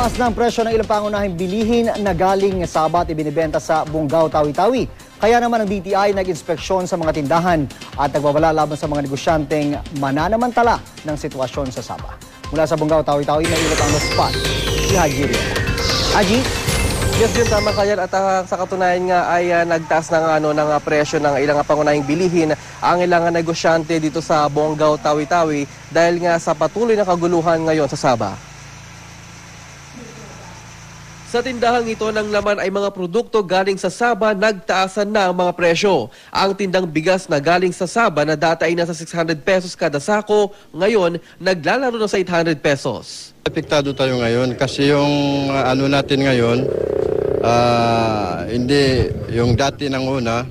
Tumaas na ang presyo ng ilang pangunahing bilihin na galing Sabah at ibinibenta sa Bungaw, Tawi-Tawi. Kaya naman ang DTI nag-inspeksyon sa mga tindahan at nagbabala laban sa mga negosyanteng mananamantala ng sitwasyon sa Sabah. Mula sa Bungaw, Tawi-Tawi, may ilot ang spot si Haji Rieta. Haji? Yes, yun, tama ka yan. At sa katunayan nga ay nagtaas ng presyo ng ilang pangunahing bilihin ang ilang negosyante dito sa Bungaw, Tawi-Tawi dahil nga sa patuloy na kaguluhan ngayon sa Sabah. Sa tindahang ito ng laman ay mga produkto galing sa Sabah, nagtaasan na ang mga presyo. Ang tindang bigas na galing sa Sabah na dati ay nasa 600 pesos kada sako, ngayon naglalaro na sa 800 pesos. Apektado tayo ngayon kasi yung natin ngayon, hindi yung dati ng una,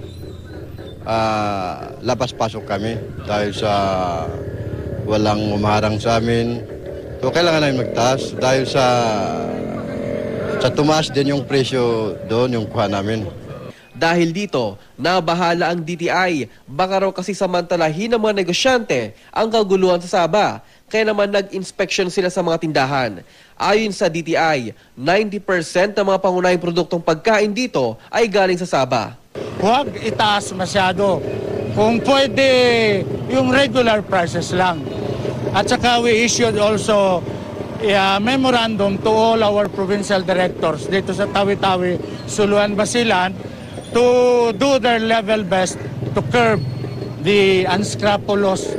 labas-pasok kami dahil sa walang umaharang sa amin. So kailangan namin magtaas dahil sa tumaas din yung presyo doon, yung kuha namin. Dahil dito, nabahala ang DTI. Baka raw kasi samantalahin ng mga negosyante ang kaguluhan sa Sabah. Kaya naman nag-inspection sila sa mga tindahan. Ayon sa DTI, 90% ng mga pangunahing produktong pagkain dito ay galing sa Sabah. Huwag itaas masyado. Kung pwede, yung regular prices lang. At saka we issued also memorandum to all our provincial directors dito sa Tawi-Tawi, Suluan, Basilan to do their level best to curb the unscrupulous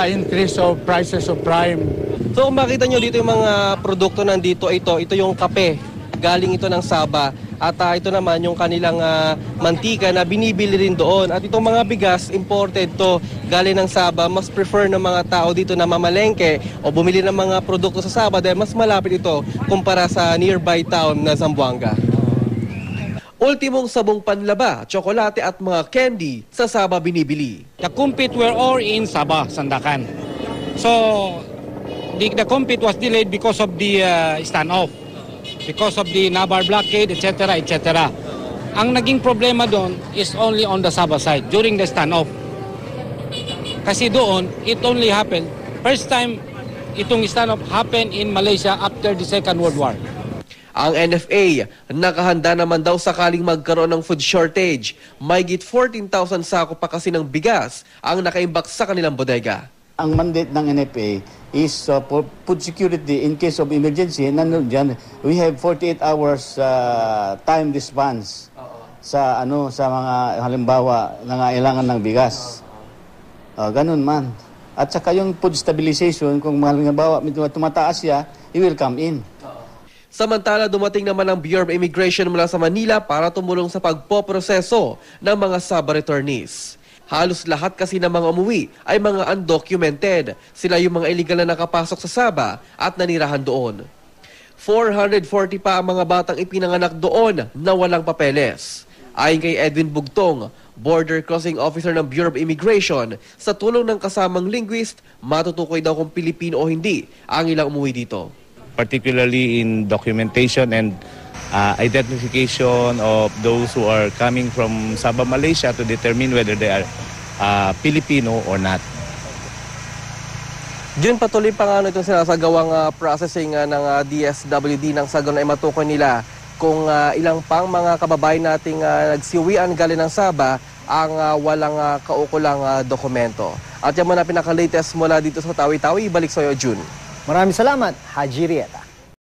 increase of prices of prime. So kung makita nyo dito yung mga produkto nandito, ito yung kape. Galing ito ng Sabah. At ito naman yung kanilang mantika na binibili rin doon. At itong mga bigas, imported to, galing ng Sabah. Mas prefer ng mga tao dito na mamalengke o bumili ng mga produkto sa Sabah dahil mas malapit ito kumpara sa nearby town na Zamboanga. Ultimong sabong panlaba, tsokolate at mga candy sa Sabah binibili. The compete were all in Sabah, Sandakan. So the compete was delayed because of the standoff. Because of the Nabar blockade, etc., etc. Ang naging problema doon is only on the Sabah side during the standoff. Kasi doon, it only happened, first time itong standoff happened in Malaysia after the Second World War. Ang NFA, nakahanda naman daw sakaling magkaroon ng food shortage. Mahigit 14,000 sako pa kasi ng bigas ang nakaimbak sa kanilang bodega. Ang mandate ng NFA is for food security in case of emergency. Nandun dyan, we have 48 hours time response sa mga halimbawa nangailangan ng bigas. Ganun man. At saka yung food stabilization, kung halimbawa tumataas siya, it will come in. Samantala, dumating naman ang Bureau of Immigration mula sa Manila para tumulong sa pagpoproseso ng mga Sabah returnees. Halos lahat kasi ng mga umuwi ay mga undocumented. Sila yung mga illegal na nakapasok sa Sabah at nanirahan doon. 440 pa ang mga batang ipinanganak doon na walang papeles. Ayon kay Edwin Bugtong, Border Crossing Officer ng Bureau of Immigration, sa tulong ng kasamang linguist, matutukoy daw kung Pilipino o hindi ang ilang umuwi dito. Particularly in documentation and identification of those who are coming from Sabah, Malaysia to determine whether they are Filipino or not. Diyan patuloy pa nga itong sinasagawang processing ng DSWD ng sagon ay matukoy nila kung ilang pang mga kababayan nating nagsiuwian galing ng Sabah ang walang kaukulang dokumento. At yan muna pinaka-latest mula dito sa Tawi-Tawi. Balik sa'yo, June. Maraming salamat, Haji Rieta.